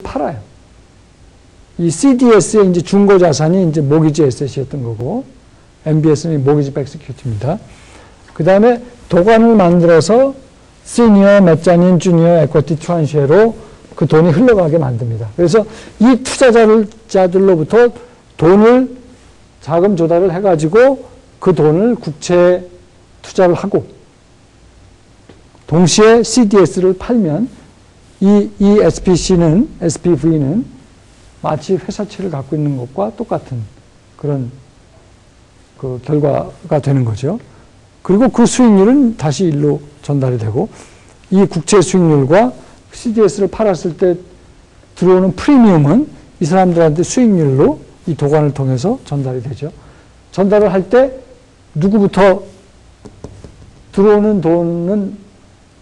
팔아요. 이 CDS의 이제 중고 자산이 이제 모기지 에셋이었던 거고, MBS는 모기지 백 시큐리티입니다. 그 다음에 도관을 만들어서 시니어, 메자닌, 주니어, 에쿼티, 트란시에로 그 돈이 흘러가게 만듭니다. 그래서 이 투자자들로부터 돈을 자금 조달을 해가지고 그 돈을 국채에 투자를 하고, 동시에 CDS를 팔면 이 SPC는, SPV는 마치 회사채를 갖고 있는 것과 똑같은 그런 그 결과가 되는 거죠. 그리고 그 수익률은 다시 일로 전달이 되고, 이 국채 수익률과 CDS를 팔았을 때 들어오는 프리미엄은 이 사람들한테 수익률로 이 도관을 통해서 전달이 되죠. 전달을 할 때 누구부터 들어오는 돈은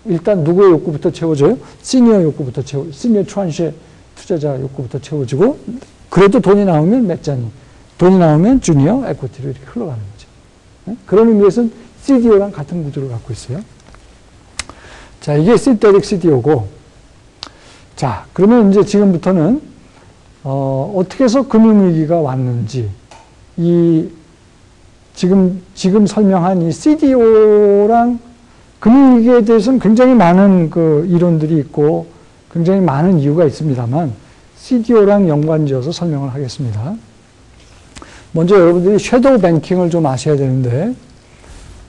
일단 누구의 욕구부터 채워져요? 시니어 욕구부터 시니어 트란시에 투자자 욕구부터 채워지고, 그래도 돈이 나오면 메자니, 돈이 나오면 주니어, 에쿼티로 이렇게 흘러가는 거죠. 네? 그런 의미에서는 CDO랑 같은 구조를 갖고 있어요. 자, 이게 신테틱 CDO고, 자, 그러면 이제 지금부터는 어떻게 해서 금융위기가 왔는지, 지금 설명한 이 CDO랑 금융위기에 대해서는 굉장히 많은 그 이론들이 있고 굉장히 많은 이유가 있습니다만, CDO랑 연관지어서 설명을 하겠습니다. 먼저 여러분들이 섀도우 뱅킹을 좀 아셔야 되는데,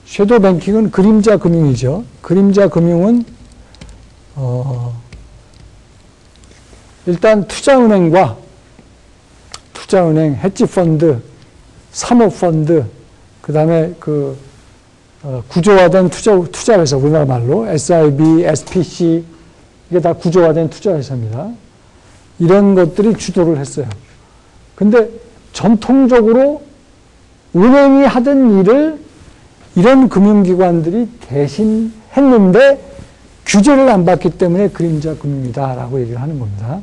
섀도우 뱅킹은 그림자 금융이죠. 그림자 금융은 일단 투자은행, 헤지펀드, 사모펀드, 그 다음에 구조화된 투자회사, 우리나라 말로 SIB, SPC, 이게 다 구조화된 투자회사입니다. 이런 것들이 주도를 했어요. 근데 전통적으로 은행이 하던 일을 이런 금융기관들이 대신 했는데 규제를 안 받기 때문에 그림자 금융이다라고 얘기를 하는 겁니다.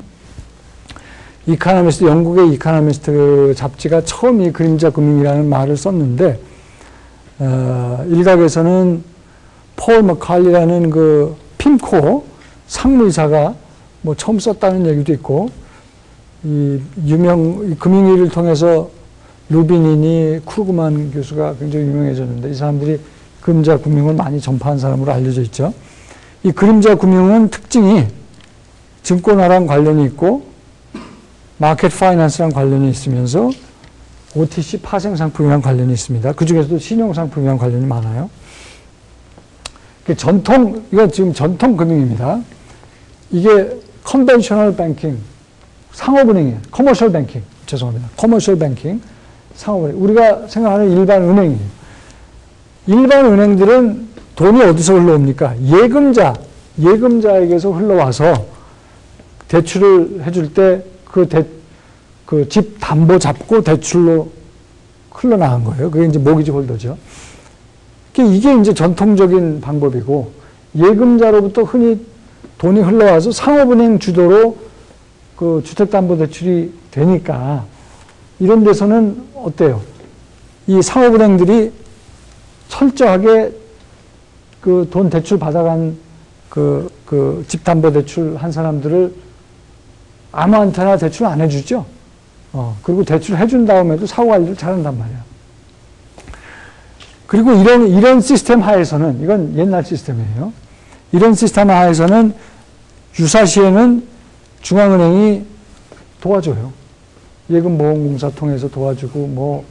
이카노미스트, 영국의 이카노미스트 잡지가 처음 이 그림자 금융이라는 말을 썼는데, 일각에서는 폴 머칼리라는 그 핌코 상무이사가 뭐 처음 썼다는 얘기도 있고, 이 금융위기를 통해서 루비니니, 크루그만 교수가 굉장히 유명해졌는데, 이 사람들이 그림자 금융을 많이 전파한 사람으로 알려져 있죠. 이 그림자 금융은 특징이 증권화랑 관련이 있고, 마켓 파이낸스랑 관련이 있으면서 OTC 파생상품이랑 관련이 있습니다. 그 중에서도 신용상품이랑 관련이 많아요. 이건 지금 전통 금융입니다. 이게 컨벤셔널 뱅킹, 상업은행이에요. 커머셜 뱅킹, 죄송합니다. 커머셜 뱅킹, 상업은행. 우리가 생각하는 일반 은행이에요. 일반 은행들은 돈이 어디서 흘러옵니까? 예금자에게서 흘러와서 대출을 해줄 때 그 집 담보 잡고 대출로 흘러나간 거예요. 그게 이제 모기지 홀더죠. 이게 이제 전통적인 방법이고, 예금자로부터 흔히 돈이 흘러와서 상업은행 주도로 그 주택담보대출이 되니까, 이런 데서는 어때요? 이 상업은행들이 철저하게 그 돈 대출 받아간 그 집담보대출 한 사람들을 아무한테나 대출 안 해주죠. 그리고 대출 해준 다음에도 사후관리를 잘한단 말이야. 그리고 이런 시스템 하에서는, 이건 옛날 시스템이에요. 이런 시스템 하에서는 유사시에는 중앙은행이 도와줘요. 예금보험공사 통해서 도와주고, 뭐,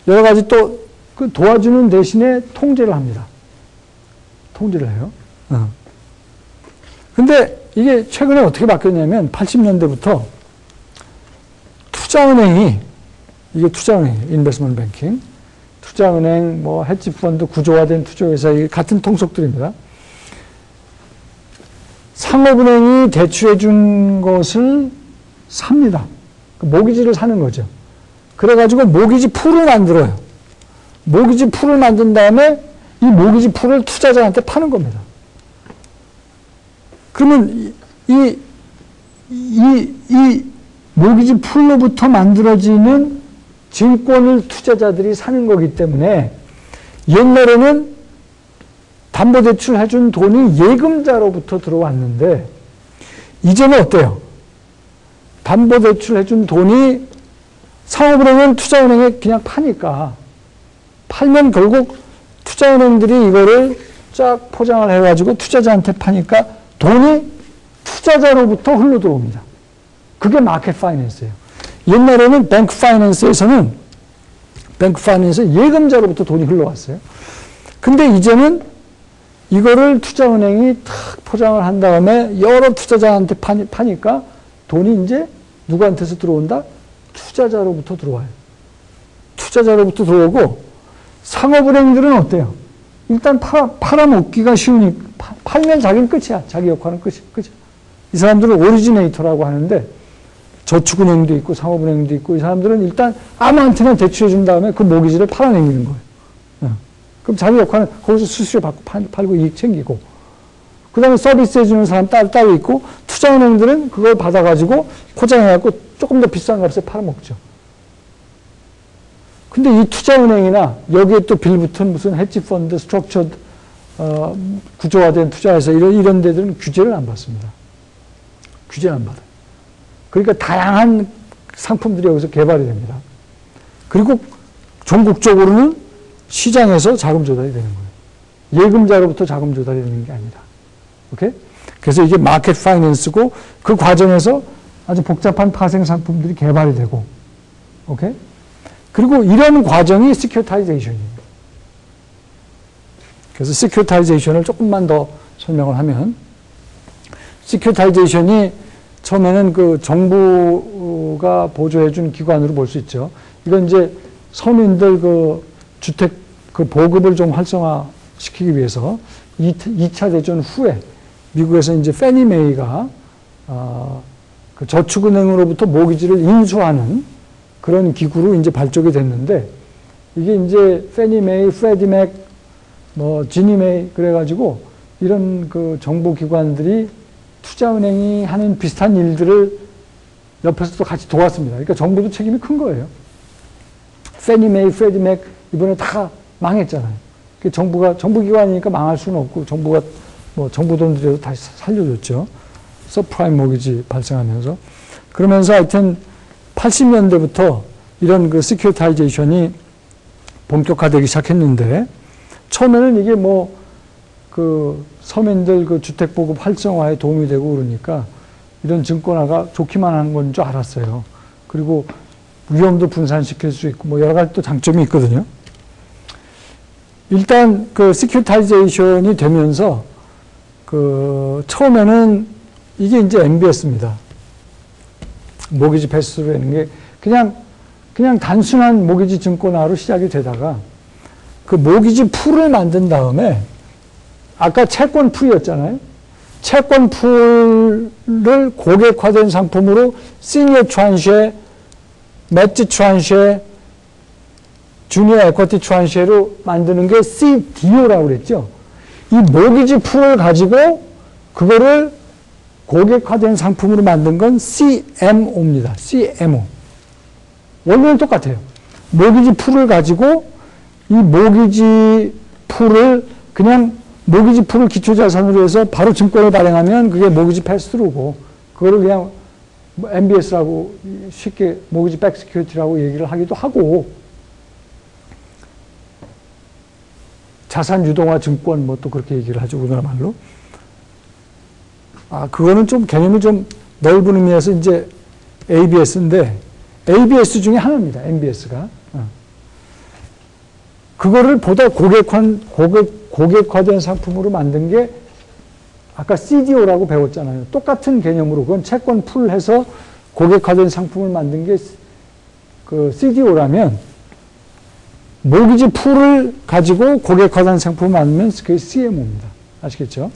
여러 가지 또 그 도와주는 대신에 통제를 합니다. 통제를 해요. 근데 이게 최근에 어떻게 바뀌었냐면 80년대부터 투자은행이, 이게 투자은행이에요. 인베스트먼트 뱅킹. 투자은행, 뭐 헤지펀드, 구조화된 투자회사, 이게 같은 통속들입니다. 상업은행이 대출해 준 것을 삽니다. 모기지를 사는 거죠. 그래가지고 모기지 풀을 만들어요. 모기지 풀을 만든 다음에 이 모기지 풀을 투자자한테 파는 겁니다. 그러면 이 모기지 풀로부터 만들어지는 증권을 투자자들이 사는 거기 때문에, 옛날에는 담보대출 해준 돈이 예금자로부터 들어왔는데, 이제는 어때요? 담보대출해준 돈이 상호은행은 투자은행에 그냥 파니까 팔면 결국 투자은행들이 이거를 쫙 포장을 해가지고 투자자한테 파니까 돈이 투자자로부터 흘러 들어옵니다. 그게 마켓 파이낸스예요. 옛날에는 뱅크 파이낸스에서는 예금자로부터 돈이 흘러왔어요. 근데 이제는 이거를 투자은행이 탁 포장을 한 다음에 여러 투자자한테 파니까 돈이 이제 누구한테서 들어온다? 투자자로부터 들어와요. 투자자로부터 들어오고 상업은행들은 어때요? 일단 팔아먹기가 쉬우니까 팔면 자기는 끝이야. 자기 역할은 끝이야. 이 사람들은 오리지네이터라고 하는데 저축은행도 있고 상업은행도 있고 이 사람들은 일단 아무한테나 대출해 준 다음에 그 모기지를 팔아내미는 거예요. 그럼 자기 역할은 거기서 수수료 받고 팔고 이익 챙기고 그 다음에 서비스해 주는 사람 따로 있고 투자은행들은 그걸 받아가지고 포장해갖고 조금 더 비싼 값에 팔아먹죠. 근데 이 투자은행이나 여기에 또 빌붙은 무슨 헤지펀드, 스트럭처 구조화된 투자에서 이런 데들은 규제를 안 받습니다. 규제를 안 받아요. 그러니까 다양한 상품들이 여기서 개발이 됩니다. 그리고 전국적으로는 시장에서 자금 조달이 되는 거예요. 예금자로부터 자금 조달이 되는 게 아니라. 오케이? 그래서 이게 마켓 파이낸스고 그 과정에서 아주 복잡한 파생 상품들이 개발이 되고, 오케이? 그리고 이런 과정이 시큐리타이제이션이에요. 그래서 시큐리타이제이션을 조금만 더 설명을 하면, 시큐리타이제이션이 처음에는 그 정부가 보조해준 기관으로 볼 수 있죠. 이건 이제 서민들 그 주택 그 보급을 좀 활성화시키기 위해서 2차 대전 후에 미국에서 이제 페니메이가 그 저축은행으로부터 모기지를 인수하는 그런 기구로 이제 발족이 됐는데 이게 이제 페니메이, 프레디맥, 뭐 지니메이 그래가지고 이런 그 정부기관들이 투자은행이 하는 비슷한 일들을 옆에서도 같이 도왔습니다. 그러니까 정부도 책임이 큰 거예요. 페니메이, 프레디맥 이번에 다 망했잖아요. 정부기관이니까 망할 수는 없고 정부가 뭐 정부 돈 들여서 다시 살려줬죠. 서프라임 모기지 발생하면서. 그러면서 하여튼 80년대부터 이런 그 시큐리타이제이션이 본격화되기 시작했는데 처음에는 이게 뭐 그 서민들 그 주택 보급 활성화에 도움이 되고 그러니까 이런 증권화가 좋기만 한 건 줄 알았어요. 그리고 위험도 분산시킬 수 있고 뭐 여러 가지 또 장점이 있거든요. 일단 그 시큐리타이제이션이 되면서 그 처음에는 이게 이제 MBS입니다. 모기지 패스라는 게 그냥 단순한 모기지 증권화로 시작이 되다가 그 모기지 풀을 만든 다음에 아까 채권 풀이었잖아요. 채권 풀을 고객화된 상품으로 시니어 트란쉐, 매치 트란쉐, 주니어 에쿼티 트란쉐로 만드는 게 CDO라고 그랬죠. 이 모기지 풀을 가지고 그거를 고객화된 상품으로 만든 건 CMO입니다. CMO. 원리는 똑같아요. 모기지 풀을 가지고 이 모기지 풀을 그냥 모기지 풀을 기초자산으로 해서 바로 증권을 발행하면 그게 모기지 패스트루고 그거를 그냥 MBS라고 쉽게 모기지 백 시큐리티라고 얘기를 하기도 하고 자산 유동화 증권 뭐 또 그렇게 얘기를 하죠. 우리나라 말로. 그거는 좀 개념이 좀 넓은 의미에서 이제 ABS인데 ABS 중에 하나입니다. MBS가. 그거를 보다 고객화된 상품으로 만든 게 아까 CDO라고 배웠잖아요. 똑같은 개념으로 그건 채권 풀해서 고객화된 상품을 만든 게 그 CDO라면 모기지 풀을 가지고 고객화된 상품을 만들면 그게 CMO입니다. 아시겠죠?